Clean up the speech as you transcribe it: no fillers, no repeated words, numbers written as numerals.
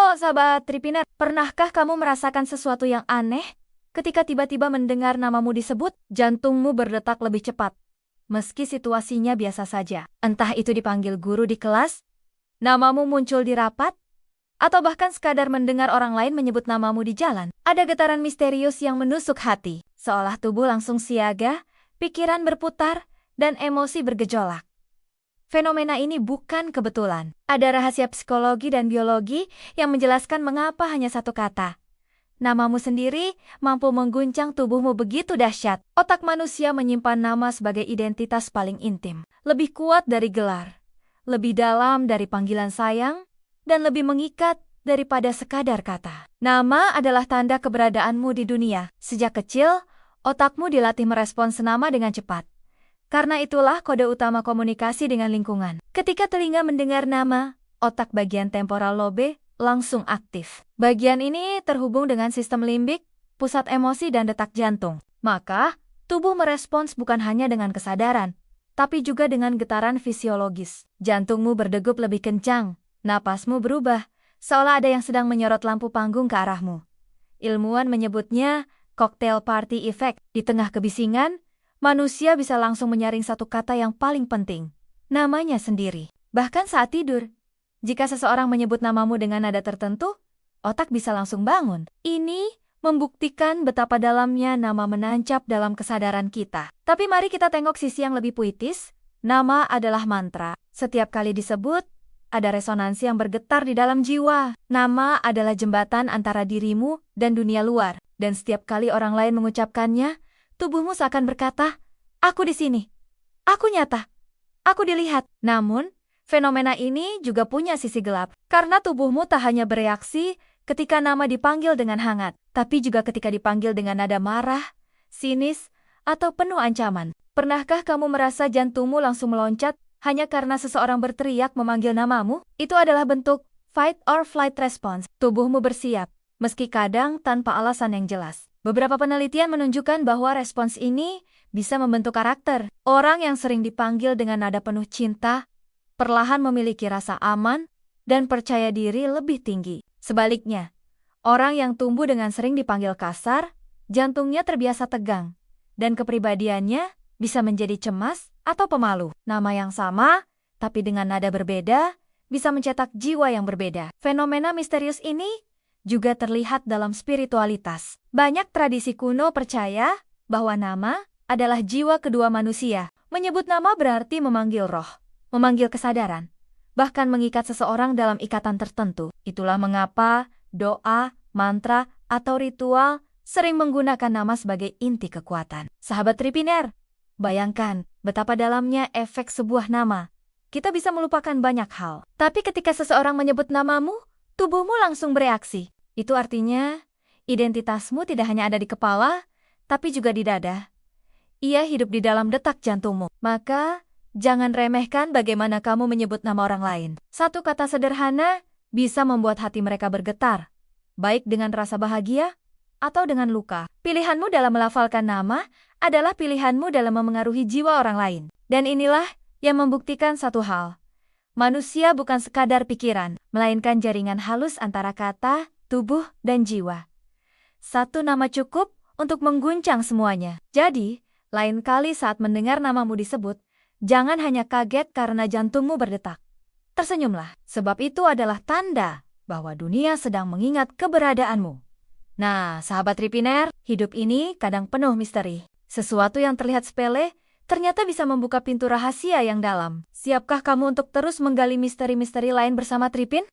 Halo sahabat Tripiner, pernahkah kamu merasakan sesuatu yang aneh? Ketika tiba-tiba mendengar namamu disebut, jantungmu berdetak lebih cepat. Meski situasinya biasa saja, entah itu dipanggil guru di kelas, namamu muncul di rapat, atau bahkan sekadar mendengar orang lain menyebut namamu di jalan. Ada getaran misterius yang menusuk hati, seolah tubuh langsung siaga, pikiran berputar, dan emosi bergejolak. Fenomena ini bukan kebetulan. Ada rahasia psikologi dan biologi yang menjelaskan mengapa hanya satu kata. Namamu sendiri mampu mengguncang tubuhmu begitu dahsyat. Otak manusia menyimpan nama sebagai identitas paling intim. Lebih kuat dari gelar, lebih dalam dari panggilan sayang, dan lebih mengikat daripada sekadar kata. Nama adalah tanda keberadaanmu di dunia. Sejak kecil, otakmu dilatih merespons nama dengan cepat. Karena itulah kode utama komunikasi dengan lingkungan. Ketika telinga mendengar nama, otak bagian temporal lobe langsung aktif. Bagian ini terhubung dengan sistem limbik, pusat emosi dan detak jantung. Maka, tubuh merespons bukan hanya dengan kesadaran, tapi juga dengan getaran fisiologis. Jantungmu berdegup lebih kencang, napasmu berubah, seolah ada yang sedang menyorot lampu panggung ke arahmu. Ilmuwan menyebutnya cocktail party effect. Di tengah kebisingan, manusia bisa langsung menyaring satu kata yang paling penting, namanya sendiri. Bahkan saat tidur, jika seseorang menyebut namamu dengan nada tertentu, otak bisa langsung bangun. Ini membuktikan betapa dalamnya nama menancap dalam kesadaran kita. Tapi mari kita tengok sisi yang lebih puitis. Nama adalah mantra. Setiap kali disebut, ada resonansi yang bergetar di dalam jiwa. Nama adalah jembatan antara dirimu dan dunia luar. Dan setiap kali orang lain mengucapkannya, tubuhmu seakan berkata, "Aku di sini. Aku nyata. Aku dilihat." Namun, fenomena ini juga punya sisi gelap. Karena tubuhmu tak hanya bereaksi ketika nama dipanggil dengan hangat, tapi juga ketika dipanggil dengan nada marah, sinis, atau penuh ancaman. Pernahkah kamu merasa jantungmu langsung meloncat hanya karena seseorang berteriak memanggil namamu? Itu adalah bentuk fight or flight response. Tubuhmu bersiap, meski kadang tanpa alasan yang jelas. Beberapa penelitian menunjukkan bahwa respons ini bisa membentuk karakter. Orang yang sering dipanggil dengan nada penuh cinta, perlahan memiliki rasa aman dan percaya diri lebih tinggi. Sebaliknya, orang yang tumbuh dengan sering dipanggil kasar, jantungnya terbiasa tegang, dan kepribadiannya bisa menjadi cemas atau pemalu. Nama yang sama, tapi dengan nada berbeda, bisa mencetak jiwa yang berbeda. Fenomena misterius ini juga terlihat dalam spiritualitas. Banyak tradisi kuno percaya bahwa nama adalah jiwa kedua manusia. Menyebut nama berarti memanggil roh, memanggil kesadaran, bahkan mengikat seseorang dalam ikatan tertentu. Itulah mengapa doa, mantra, atau ritual sering menggunakan nama sebagai inti kekuatan. Sahabat Tripiner, bayangkan betapa dalamnya efek sebuah nama. Kita bisa melupakan banyak hal. Tapi ketika seseorang menyebut namamu, tubuhmu langsung bereaksi. Itu artinya, identitasmu tidak hanya ada di kepala, tapi juga di dada. Ia hidup di dalam detak jantungmu. Maka, jangan remehkan bagaimana kamu menyebut nama orang lain. Satu kata sederhana bisa membuat hati mereka bergetar, baik dengan rasa bahagia atau dengan luka. Pilihanmu dalam melafalkan nama adalah pilihanmu dalam memengaruhi jiwa orang lain. Dan inilah yang membuktikan satu hal. Manusia bukan sekadar pikiran, melainkan jaringan halus antara kata, tubuh, dan jiwa. Satu nama cukup untuk mengguncang semuanya. Jadi, lain kali saat mendengar namamu disebut, jangan hanya kaget karena jantungmu berdetak. Tersenyumlah, sebab itu adalah tanda bahwa dunia sedang mengingat keberadaanmu. Nah, sahabat Tripiner, hidup ini kadang penuh misteri. Sesuatu yang terlihat sepele, ternyata bisa membuka pintu rahasia yang dalam. Siapkah kamu untuk terus menggali misteri-misteri lain bersama Tripin?